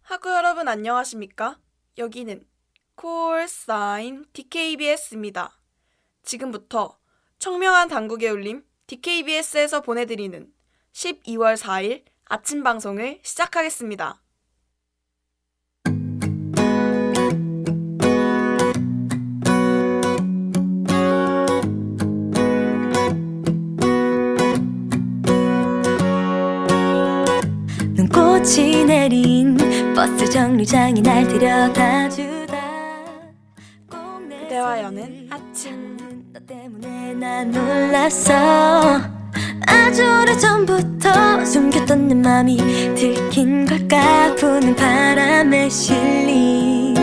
학우 여러분 안녕하십니까? 여기는 콜사인 DKBS입니다. 지금부터 청명한 당국의 울림 DKBS에서 보내드리는 12월 4일 아침 방송을 시작하겠습니다. 눈꽃이 내린 버스 정류장이 날 데려다주다. 그대와 여는 아침. 너 때문에 난 놀랐어. 아주 오래전부터 숨겼던 내 맘이 들킨 걸까. 부는 바람에 실린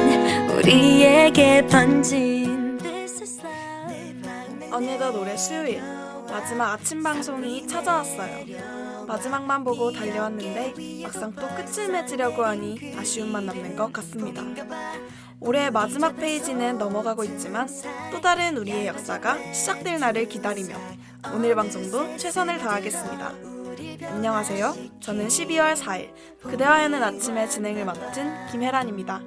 우리에게 번진 This is love. 어느덧 올해 수요일 마지막 아침 방송이 찾아왔어요. 마지막만 보고 달려왔는데 막상 또 끝을 맺으려고 하니 아쉬움만 남는 것 같습니다. 올해의 마지막 페이지는 넘어가고 있지만 또 다른 우리의 역사가 시작될 날을 기다리며 오늘 방송도 최선을 다하겠습니다. 안녕하세요. 저는 12월 4일 그대와 여는 아침의 진행을 맡은 김혜란입니다.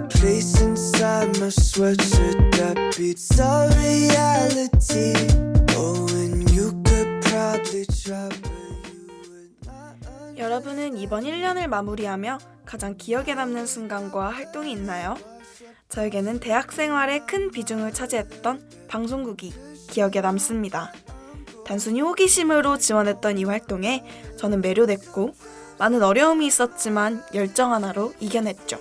Place inside my sweatshirt that beats our reality. Oh, and you could probably try, but you would not. 여러분은 이번 1년을 마무리하며 가장 기억에 남는 순간과 활동이 있나요? 저에게는 대학 생활에 큰 비중을 차지했던 방송국이 기억에 남습니다. 단순히 호기심으로 지원했던 이 활동에 저는 매료됐고 많은 어려움이 있었지만 열정 하나로 이겨냈죠.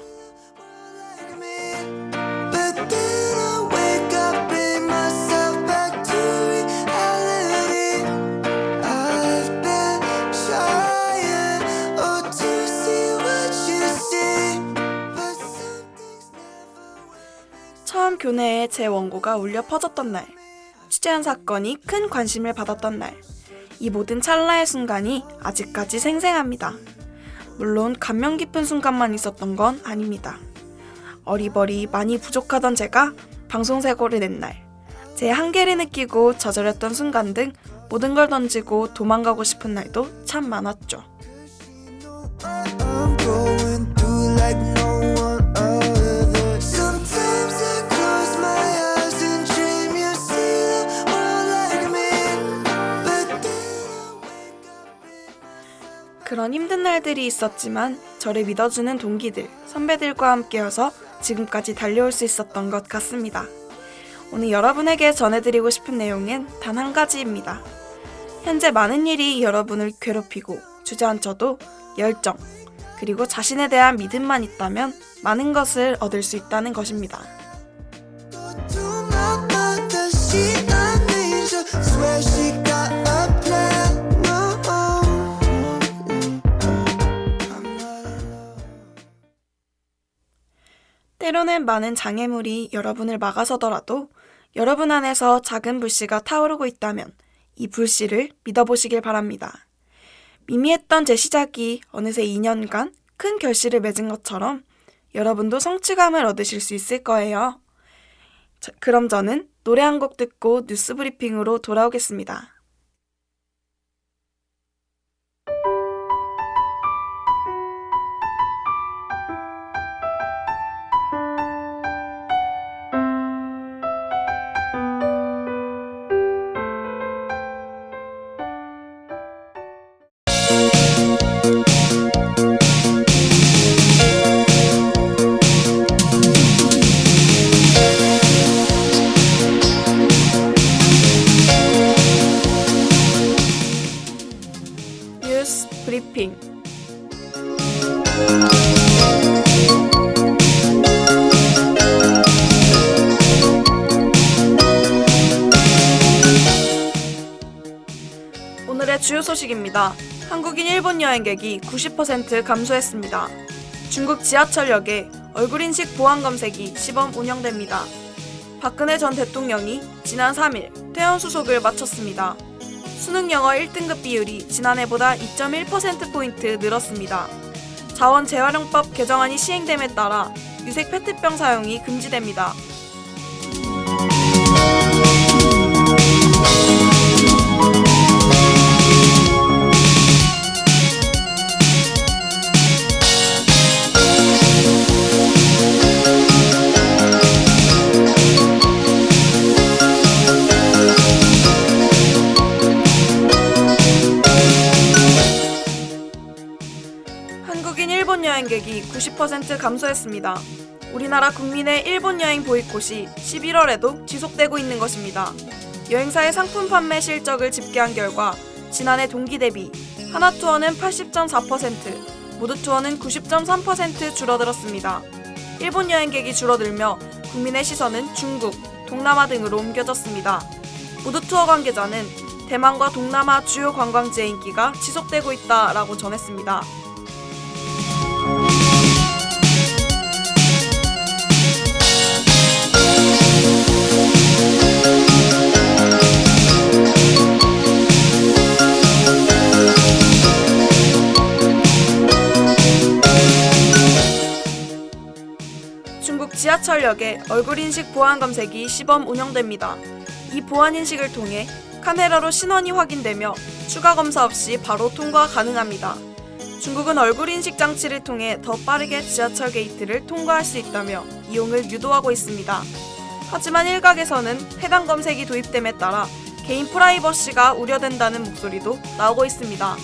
처음 교내에 제 원고가 울려 퍼졌던 날, 취재한 사건이 큰 관심을 받았던 날, 이 모든 찰나의 순간이 아직까지 생생합니다. 물론 감명 깊은 순간만 있었던 건 아닙니다. 어리버리 많이 부족하던 제가 방송사고를 낸 날, 제 한계를 느끼고 저절했던 순간 등 모든 걸 던지고 도망가고 싶은 날도 참 많았죠. I'm going through like no one other. Sometimes I close my eyes and dream you see the world like me. But then I wake up. 그런 힘든 날들이 있었지만 저를 믿어주는 동기들, 선배들과 함께여서 지금까지 달려올 수 있었던 것 같습니다. 오늘 여러분에게 전해드리고 싶은 내용은 단 한 가지입니다. 현재 많은 일이 여러분을 괴롭히고 주저앉혀도 열정, 그리고 자신에 대한 믿음만 있다면 많은 것을 얻을 수 있다는 것입니다. Go to my mother, she an angel. Swear she got a plan. No, I'm not alone. 때로는 많은 장애물이 여러분을 막아서더라도 여러분 안에서 작은 불씨가 타오르고 있다면 이 불씨를 믿어보시길 바랍니다. 미미했던 제 시작이 어느새 2년간 큰 결실을 맺은 것처럼 여러분도 성취감을 얻으실 수 있을 거예요. 그럼 저는 노래 한 곡 듣고 뉴스 브리핑으로 돌아오겠습니다. 뉴스 브리핑. 오늘의 주요 소식입니다. 한국인 일본 여행객이 90% 감소했습니다. 중국 지하철역에 얼굴인식 보안 검색이 시범 운영됩니다. 박근혜 전 대통령이 지난 3일 퇴원 수속을 마쳤습니다. 수능 영어 1등급 비율이 지난해보다 2.1%포인트 늘었습니다. 자원 재활용법 개정안이 시행됨에 따라 유색 페트병 사용이 금지됩니다. 한국인 일본 여행객이 90% 감소했습니다. 우리나라 국민의 일본 여행 보이콧이 11월에도 지속되고 있는 것입니다. 여행사의 상품 판매 실적을 집계한 결과 지난해 동기 대비 하나투어는 80.4%, 모두투어는 90.3% 줄어들었습니다. 일본 여행객이 줄어들며 국민의 시선은 중국, 동남아 등으로 옮겨졌습니다. 모두투어 관계자는 대만과 동남아 주요 관광지의 인기가 지속되고 있다라고 전했습니다. 중국 지하철역에 얼굴인식 보안 검색이 시범 운영됩니다. 이 보안 인식을 통해 카메라로 신원이 확인되며 추가 검사 없이 바로 통과 가능합니다. 중국은 얼굴인식 장치를 통해 더 빠르게 지하철 게이트를 통과할 수 있다며 이용을 유도하고 있습니다. 하지만 일각에서는 해당 검색이 도입됨에 따라 개인 프라이버시가 우려된다는 목소리도 나오고 있습니다.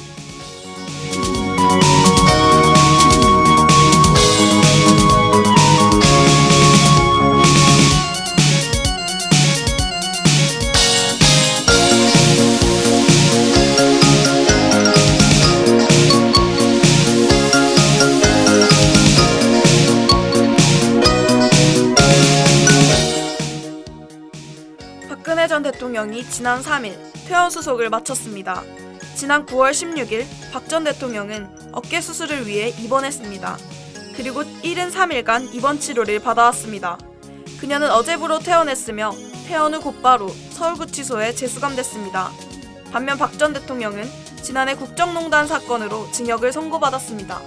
박근혜 전 대통령이 지난 3일 퇴원 수속을 마쳤습니다. 지난 9월 16일 박 전 대통령은 어깨 수술을 위해 입원했습니다. 그리고 73일간 입원 치료를 받아왔습니다. 그녀는 어제부로 퇴원했으며 퇴원 후 곧바로 서울구치소에 재수감됐습니다. 반면 박 전 대통령은 지난해 국정농단 사건으로 징역을 선고받았습니다.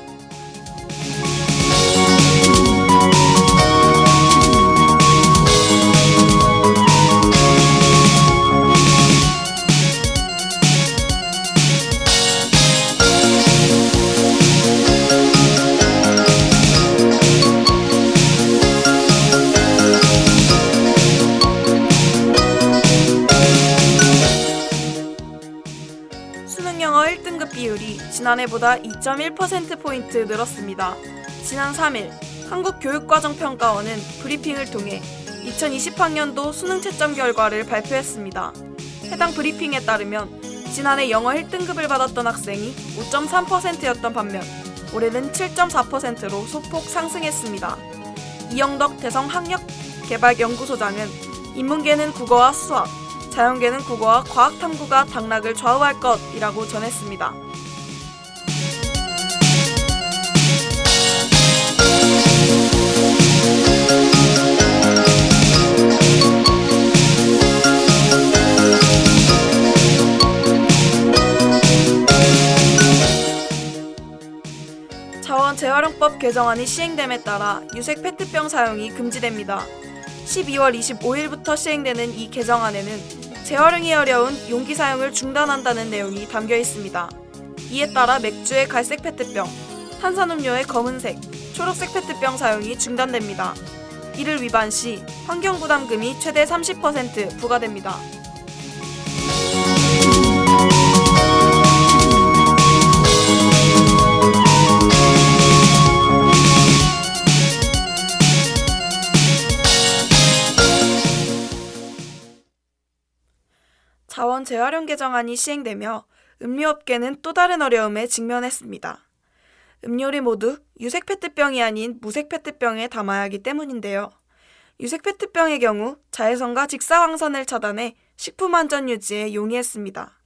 수능 영어 1등급 비율이 지난해보다 2.1%포인트 늘었습니다. 지난 3일 한국교육과정평가원은 브리핑을 통해 2020학년도 수능 채점 결과를 발표했습니다. 해당 브리핑에 따르면 지난해 영어 1등급을 받았던 학생이 5.3%였던 반면 올해는 7.4%로 소폭 상승했습니다. 이영덕 대성학력개발연구소장은 인문계는 국어와 수학, 자연계는 국어와 과학탐구가 당락을 좌우할 것이라고 전했습니다. 자원 재활용법 개정안이 시행됨에 따라 유색 페트병 사용이 금지됩니다. 12월 25일부터 시행되는 이 개정안에는 재활용이 어려운 용기 사용을 중단한다는 내용이 담겨 있습니다. 이에 따라 맥주의 갈색 페트병, 탄산음료의 검은색, 초록색 페트병 사용이 중단됩니다. 이를 위반 시 환경부담금이 최대 30% 부과됩니다. 자원 재활용 개정안이 시행되며 음료업계는 또 다른 어려움에 직면했습니다. 음료를 모두 유색 페트병이 아닌 무색 페트병에 담아야 하기 때문인데요. 유색 페트병의 경우 자외선과 직사광선을 차단해 식품 안전 유지에 용이했습니다.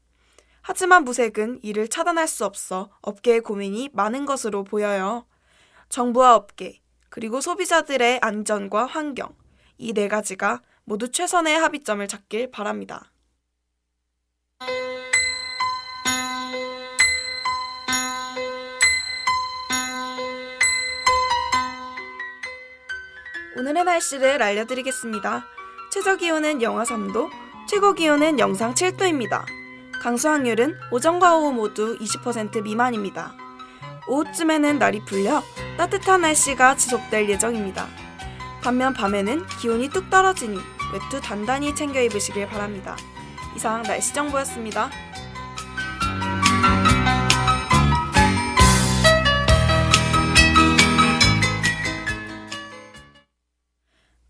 하지만 무색은 이를 차단할 수 없어 업계의 고민이 많은 것으로 보여요. 정부와 업계, 그리고 소비자들의 안전과 환경, 이 네 가지가 모두 최선의 합의점을 찾길 바랍니다. 오늘의 날씨를 알려드리겠습니다. 최저기온은 영하 3도, 최고기온은 영상 7도입니다. 강수확률은 오전과 오후 모두 20% 미만입니다. 오후쯤에는 날이 풀려 따뜻한 날씨가 지속될 예정입니다. 반면 밤에는 기온이 뚝 떨어지니 외투 단단히 챙겨 입으시길 바랍니다. 이상 날씨 정보였습니다.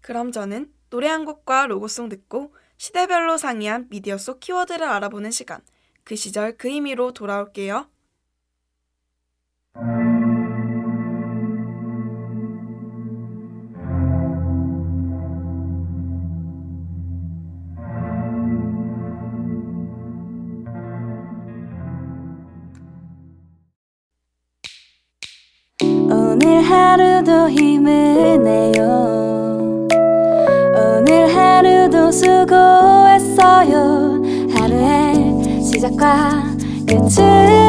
그럼 저는 노래 한 곡과 로고송 듣고 시대별로 상이한 미디어 속 키워드를 알아보는 시간, 그 시절 그 의미로 돌아올게요. 오늘 하루도 힘을 내요. 오늘 하루도 수고했어요. 하루의 시작과 끝을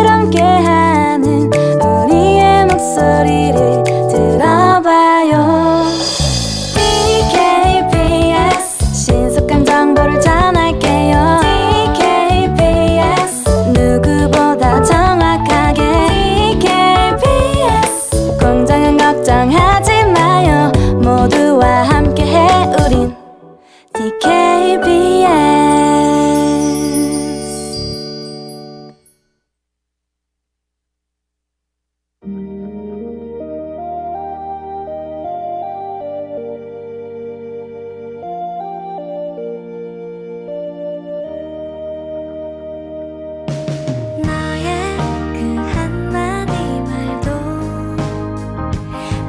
함께하는 우리의 목소리를 들어봐요. DKBS 신속한 정보를 전할게요. DKBS 누구보다 정확하게 DKBS 공장은 걱정하지 마요. 모두와 함께해 우린 DKBS. 너의 그 한마디 말도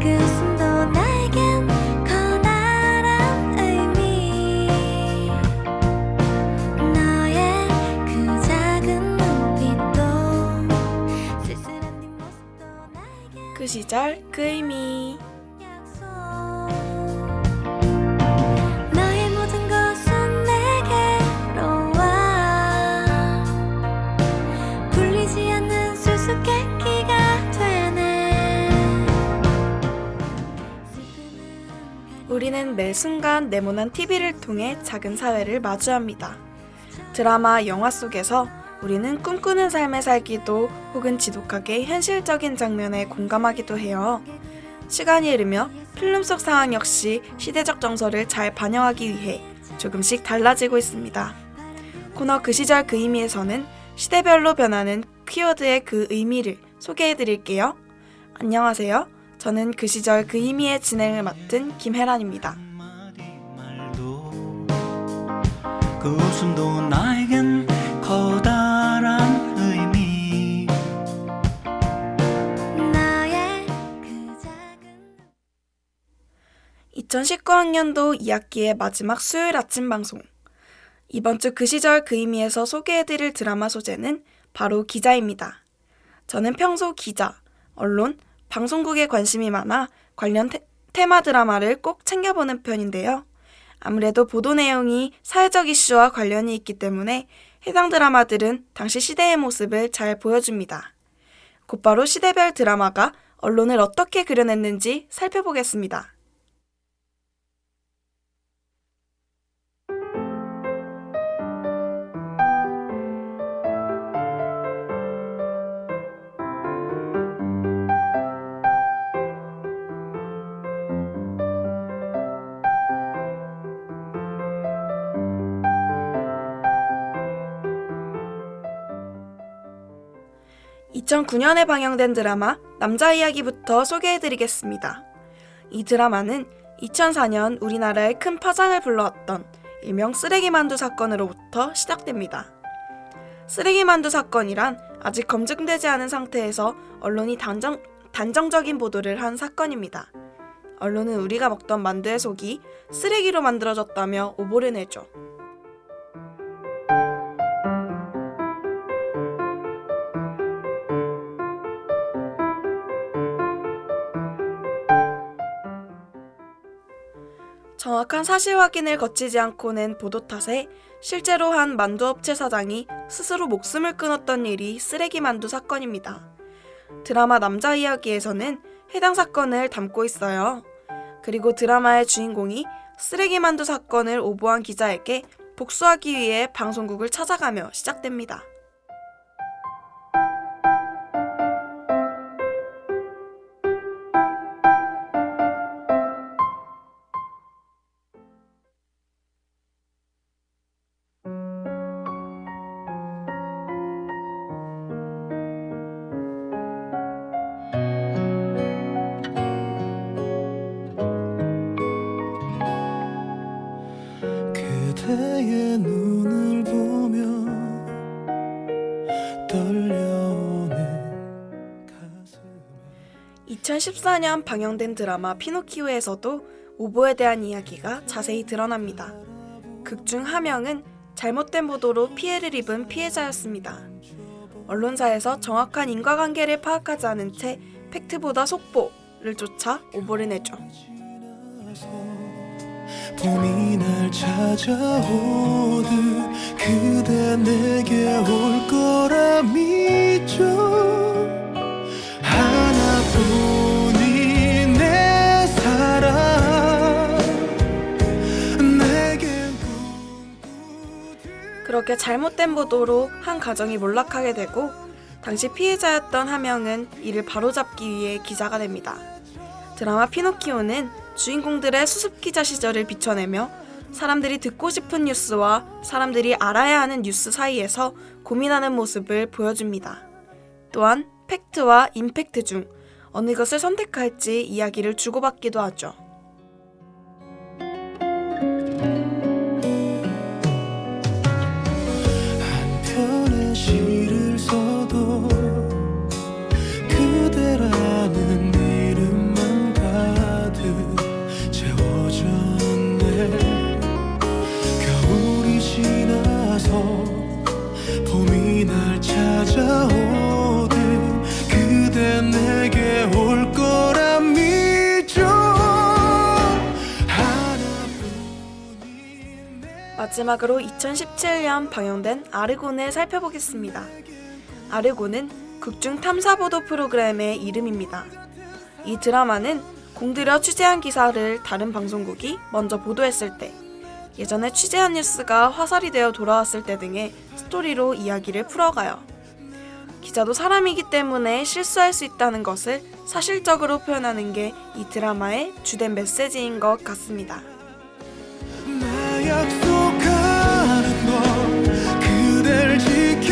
그 웃음도 나에겐 커다란 의미. 너의 그 작은 눈빛도 쓸쓸한 뒷모습도 나에겐 그 시절 그 의미. 약속. 너의 모든 것은 내게로 와. 풀리지 않는 수수께끼가 되네. 우리는 매 순간 네모난 TV를 통해 작은 사회를 마주합니다. 드라마, 영화 속에서 우리는 꿈꾸는 삶을 살기도 혹은 지독하게 현실적인 장면에 공감하기도 해요. 시간이 흐르며 필름 속 상황 역시 시대적 정서를 잘 반영하기 위해 조금씩 달라지고 있습니다. 코너 그 시절 그 의미에서는 시대별로 변하는 키워드의 그 의미를 소개해드릴게요. 안녕하세요. 저는 그 시절 그 의미의 진행을 맡은 김혜란입니다. 그 웃음도 나에겐 커다란 의미. 너의 그 작은 2019학년도 2학기의 마지막 수요일 아침 방송. 이번 주 그 시절 그 의미에서 소개해드릴 드라마 소재는 바로 기자입니다. 저는 평소 기자, 언론, 방송국에 관심이 많아 관련 테마 드라마를 꼭 챙겨보는 편인데요. 아무래도 보도 내용이 사회적 이슈와 관련이 있기 때문에 해당 드라마들은 당시 시대의 모습을 잘 보여줍니다. 곧바로 시대별 드라마가 언론을 어떻게 그려냈는지 살펴보겠습니다. (2009년에) 방영된 드라마 남자 이야기부터 소개해드리겠습니다. 이 드라마는 2004년 우리나라에 큰 파장을 불러왔던 일명 쓰레기만두 사건으로부터 시작됩니다. 쓰레기만두 사건이란 아직 검증되지 않은 상태에서 언론이 단정적인 보도를 한 사건입니다. 언론은 우리가 먹던 만두의 속이 쓰레기로 만들어졌다며 오보를 내죠. 정확한 사실 확인을 거치지 않고 낸 보도 탓에 실제로 한 만두업체 사장이 스스로 목숨을 끊었던 일이 쓰레기 만두 사건입니다. 드라마 남자 이야기에서는 해당 사건을 담고 있어요. 그리고 드라마의 주인공이 쓰레기만두 사건을 오보한 기자에게 복수하기 위해 방송국을 찾아가며 시작됩니다. 그대의 눈을 보며 떨려오는 가슴에 2014년 방영된 드라마 피노키오에서도 오보에 대한 이야기가 자세히 드러납니다. 극중 하명은 잘못된 보도로 피해를 입은 피해자였습니다. 언론사에서 정확한 인과관계를 파악하지 않은 채 팩트보다 속보를 쫓아 오보를 내죠. 봄이 날 찾아오듯 그대 내게 올 거라 믿죠. 하나뿐인 내 사랑 내겐 그렇게 잘못된 보도로 한 가정이 몰락하게 되고 당시 피해자였던 하명은 이를 바로잡기 위해 기자가 됩니다. 드라마 피노키오는 주인공들의 수습기자 시절을 비춰내며 사람들이 듣고 싶은 뉴스와 사람들이 알아야 하는 뉴스 사이에서 고민하는 모습을 보여줍니다. 또한 팩트와 임팩트 중 어느 것을 선택할지 이야기를 주고받기도 하죠. 한편의 시를 써도 그대라는 이름만 가득 채워졌네. 겨울이 지나서 봄이 날 찾아오듯 그대 내게 올 거라 믿죠. 하나뿐인 내 마지막으로 2017년 방영된 아르곤을 살펴보겠습니다. 아르곤은 극중 탐사보도 프로그램의 이름입니다. 이 드라마는 공들여 취재한 기사를 다른 방송국이 먼저 보도했을 때, 예전에 취재한 뉴스가 화살이 되어 돌아왔을 때 등의 스토리로 이야기를 풀어가요. 기자도 사람이기 때문에 실수할 수 있다는 것을 사실적으로 표현하는 게 이 드라마의 주된 메시지인 것 같습니다. 나 약속하는 거 그댈 지켜줄게요.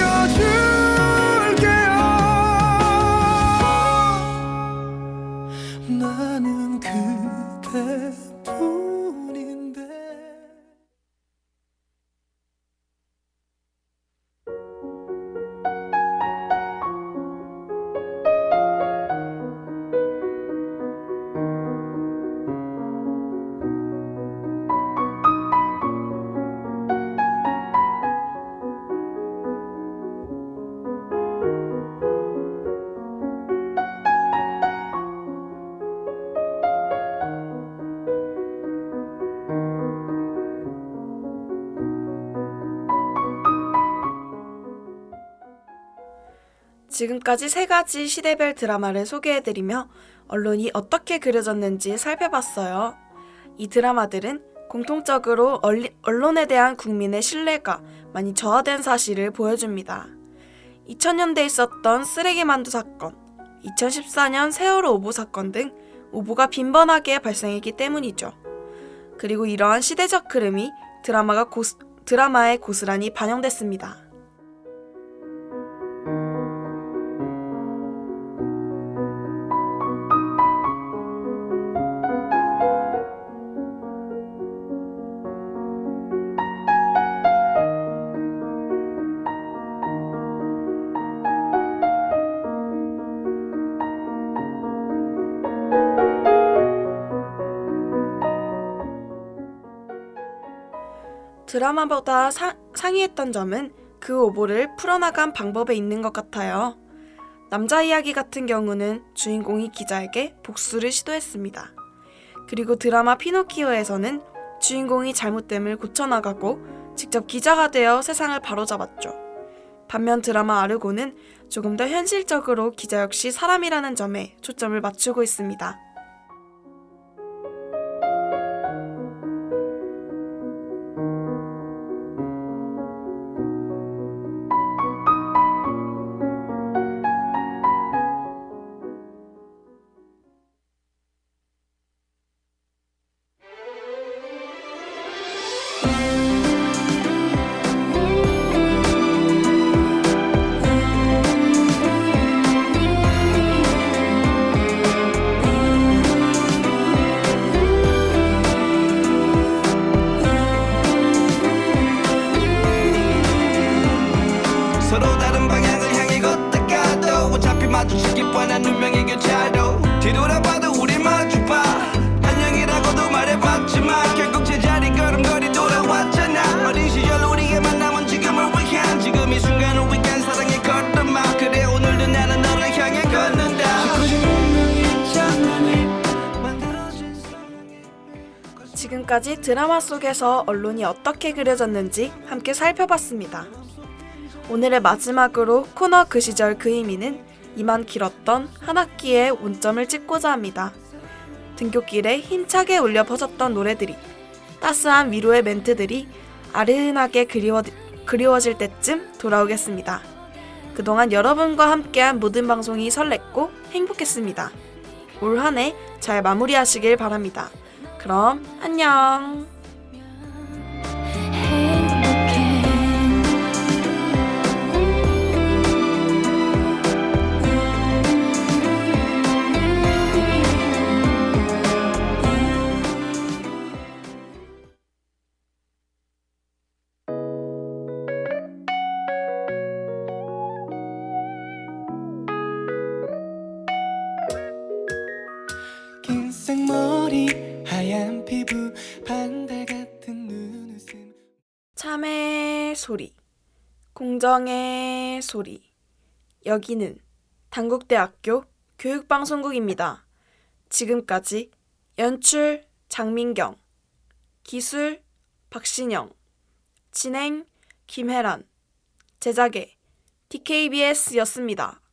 나는 그대뿐인데. 지금까지 3가지 시대별 드라마를 소개해드리며 언론이 어떻게 그려졌는지 살펴봤어요. 이 드라마들은 공통적으로 언론에 대한 국민의 신뢰가 많이 저하된 사실을 보여줍니다. 2000년대에 있었던 쓰레기만두 사건, 2014년 세월호 오보 사건 등 오보가 빈번하게 발생했기 때문이죠. 그리고 이러한 시대적 흐름이 드라마에 고스란히 반영됐습니다. 드라마보다 상위했던 점은 그 오보를 풀어나간 방법에 있는 것 같아요. 남자 이야기 같은 경우는 주인공이 기자에게 복수를 시도했습니다. 그리고 드라마 피노키오에서는 주인공이 잘못됨을 고쳐나가고 직접 기자가 되어 세상을 바로잡았죠. 반면 드라마 아르고는 조금 더 현실적으로 기자 역시 사람이라는 점에 초점을 맞추고 있습니다. 지금까지 드라마 속에서 언론이 어떻게 그려졌는지 함께 살펴봤습니다. 오늘의 마지막으로 코너 그 시절 그 의미는 이만 길었던 한 학기의 원점을 찍고자 합니다. 등굣길에 힘차게 울려 퍼졌던 노래들이, 따스한 위로의 멘트들이 아른하게 그리워질 때쯤 돌아오겠습니다. 그동안 여러분과 함께한 모든 방송이 설렜고 행복했습니다. 올 한 해 잘 마무리하시길 바랍니다. 그럼 안녕. 긴 생머리 하얀 피부 반달 같은 눈웃음 참의 소리, 공정의 소리. 여기는 단국대학교 교육방송국입니다. 지금까지 연출 장민경, 기술 박신영, 진행 김혜란, 제작의 DKBS였습니다.